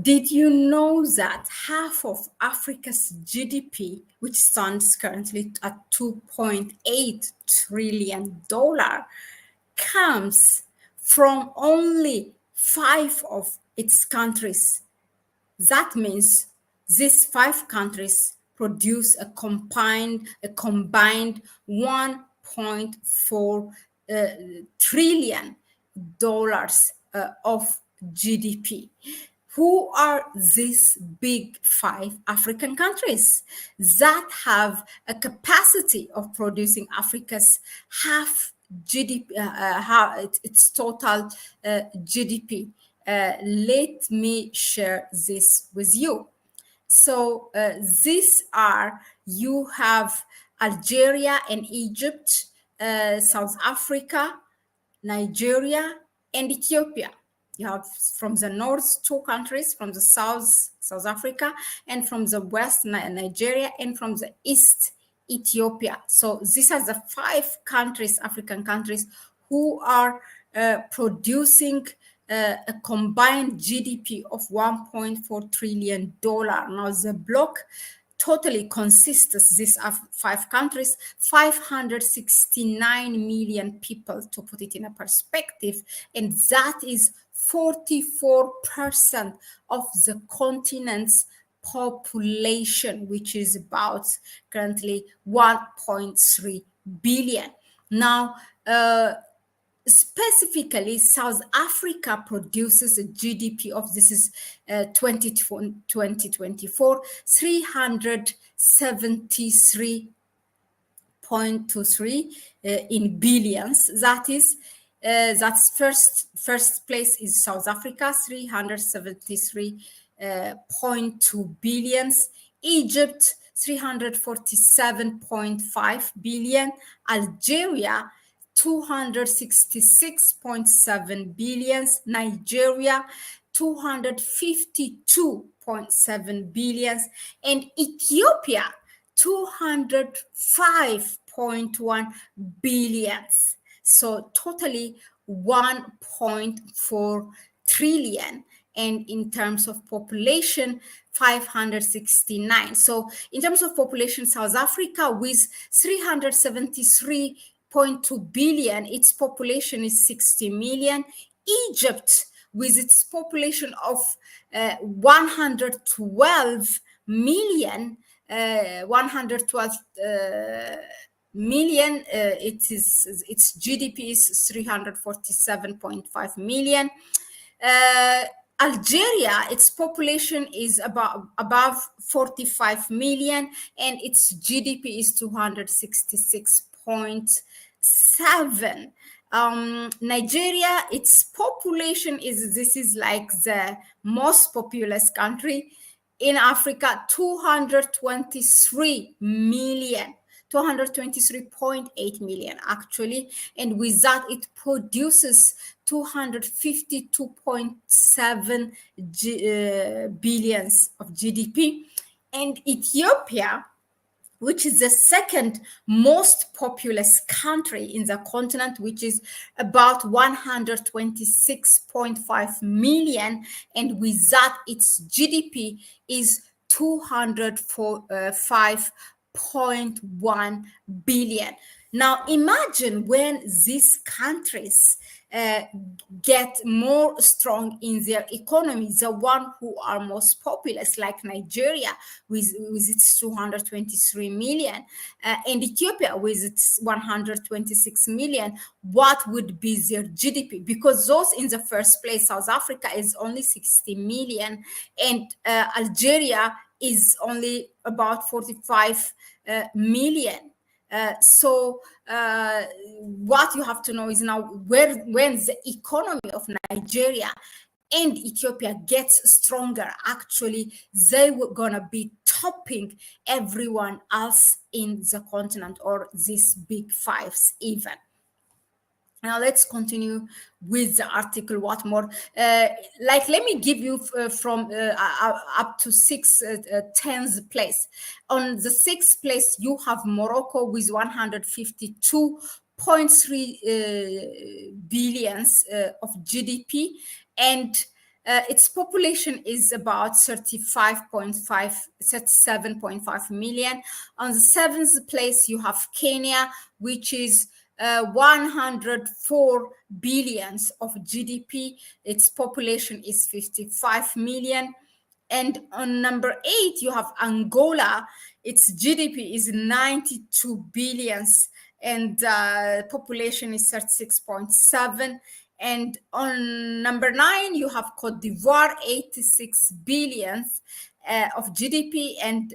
Did you know that half of Africa's GDP, which stands currently at $2.8 trillion, comes from only five of its countries? That means these five countries produce a combined 1.4 trillion dollars of GDP. Who are these big five African countries that have a capacity of producing Africa's half GDP, its total GDP? Let me share this with you. So these are, you have Algeria and Egypt, South Africa, Nigeria, and Ethiopia. You have from the north two countries, from the south South Africa, and from the west Nigeria, and from the east Ethiopia. So these are the five countries, African countries, who are producing a combined GDP of $1.4 trillion. Now the bloc totally consists these five countries, 569 million people, to put it in a perspective, and that is 44% of the continent's population, which is about currently 1.3 billion. Now, specifically, South Africa produces a GDP of, this is 2024, 373.23 in billions. That is, that's first place is South Africa, 373.2 billions. Egypt, 347.5 billion. Algeria, 266.7 billions. Nigeria, 252.7 billions. And Ethiopia, 205.1 billions. So totally 1.4 trillion. And in terms of population, 569. So in terms of population, South Africa with 373.2 billion, its population is 60 million. Egypt with its population of 112 million, 112 million, its GDP is 347.5 million. Algeria, its population is above 45 million, and its GDP is 266.7. Nigeria, its population is, this is like the most populous country in Africa, 223 million. 223.8 million actually, and with that it produces 252.7 billions of GDP. And Ethiopia, which is the second most populous country in the continent, which is about 126.5 million, and with that its GDP is 205.1 billion. Now imagine when these countries get more strong in their economy, the one who are most populous, like Nigeria with its 223 million, and Ethiopia with its 126 million, what would be their GDP? Because those in the first place, South Africa is only 60 million, and Algeria is only about 45 million. So what you have to know is now when the economy of Nigeria and Ethiopia gets stronger, actually they were gonna be topping everyone else in the continent, or these big fives even. Now let's continue with the article. What more? Let me give you from up to 10th place. On the 6th place, you have Morocco with 152.3 billions of GDP, and Its population is about 37.5 million. On the seventh place, you have Kenya, which is 104 billions of GDP. Its population is 55 million. And on number 8, you have Angola. Its GDP is 92 billions and population is 36.7. And on number 9, you have Cote d'Ivoire, 86 billions of GDP, and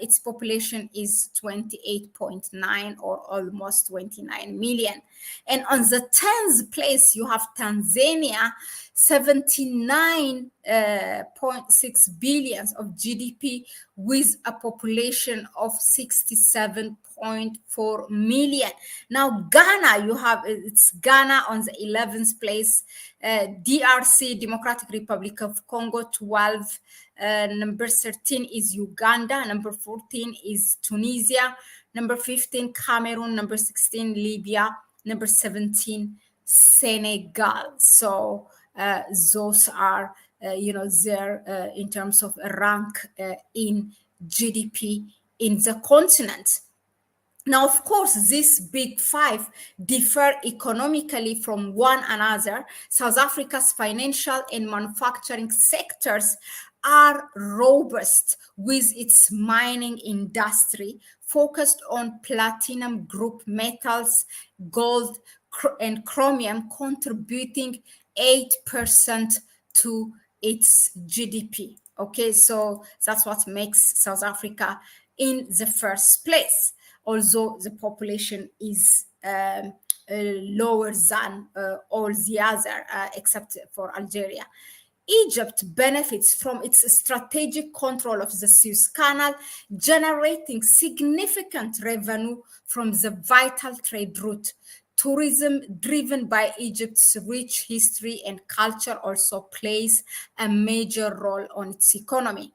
its population is 28.9 or almost 29 million. And on the 10th place, you have Tanzania, 79.6 billions of GDP with a population of 67.4 million. Now, Ghana, it's Ghana on the 11th place, DRC, Democratic Republic of Congo, 12. Number 13 is Uganda. Number 14 is Tunisia. Number 15, Cameroon. Number 16, Libya. Number 17, Senegal. So those are, there in terms of rank in GDP in the continent. Now, of course, these big five differ economically from one another. South Africa's financial and manufacturing sectors are robust, with its mining industry focused on platinum group metals, gold, and chromium, contributing 8% to its GDP. Okay, so that's what makes South Africa in the first place, although the population is lower than all the other, except for Algeria. Egypt benefits from its strategic control of the Suez Canal, generating significant revenue from the vital trade route. Tourism, driven by Egypt's rich history and culture, also plays a major role on its economy.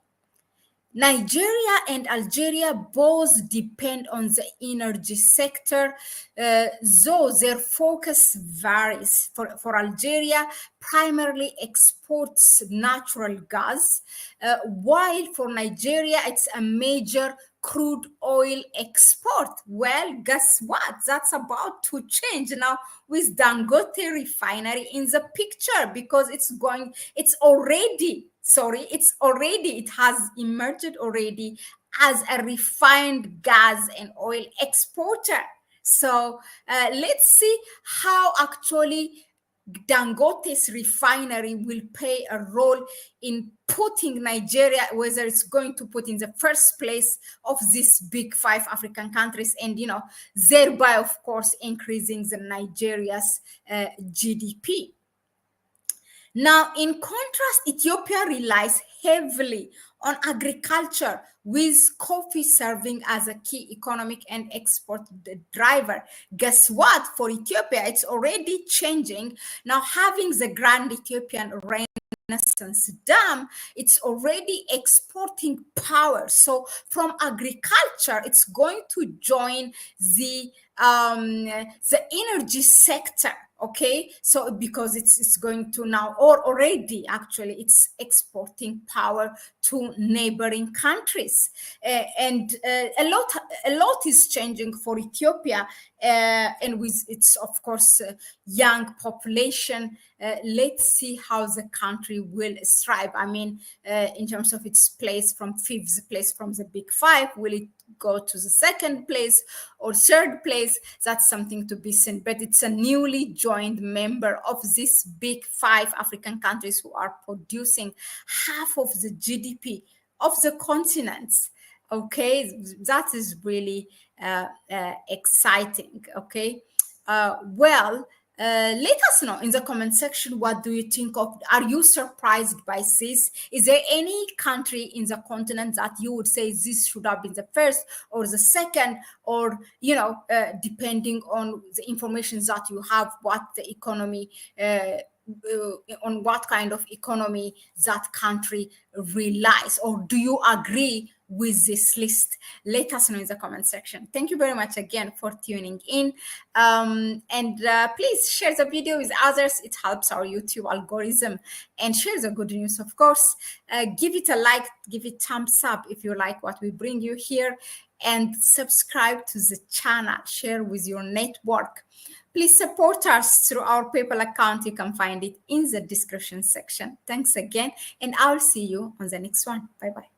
Nigeria and Algeria both depend on the energy sector, though their focus varies. For Algeria, primarily exports natural gas, while for Nigeria, it's a major crude oil export. Well, guess what? That's about to change now with Dangote refinery in the picture, because it has emerged already as a refined gas and oil exporter. So let's see how actually Dangote's refinery will play a role in putting Nigeria, whether it's going to put in the first place of these big five African countries, and thereby, of course, increasing the Nigeria's GDP. Now, in contrast, Ethiopia relies heavily on agriculture, with coffee serving as a key economic and export driver. Guess what? For Ethiopia, it's already changing. Now, having the Grand Ethiopian Renaissance Dam, it's already exporting power. So from agriculture, it's going to join the energy sector. Okay, so because it's going to now, or already actually, it's exporting power to neighboring countries, and a lot is changing for Ethiopia, and with its, of course, young population. Let's see how the country will strive. I mean, in terms of its place from fifth place from the big five, will it go to the second place or third place? That's something to be seen, but it's a newly joined member of these big five African countries who are producing half of the GDP of the continents. Okay, that is really exciting. Okay, let us know in the comment section, what do you think of? Are you surprised by this? Is there any country in the continent that you would say this should have been the first or the second, or depending on the information that you have, what the economy on what kind of economy that country relies, or do you agree with this list? Let us know in the comment section. Thank you very much again for tuning in, and please share the video with others. It helps our YouTube algorithm, and share the good news, of course. Give it a like, give it thumbs up if you like what we bring you here, and subscribe to the channel, share with your network. Please support us through our PayPal account. You can find it in the description section. Thanks again, and I'll see you on the next one. Bye-bye.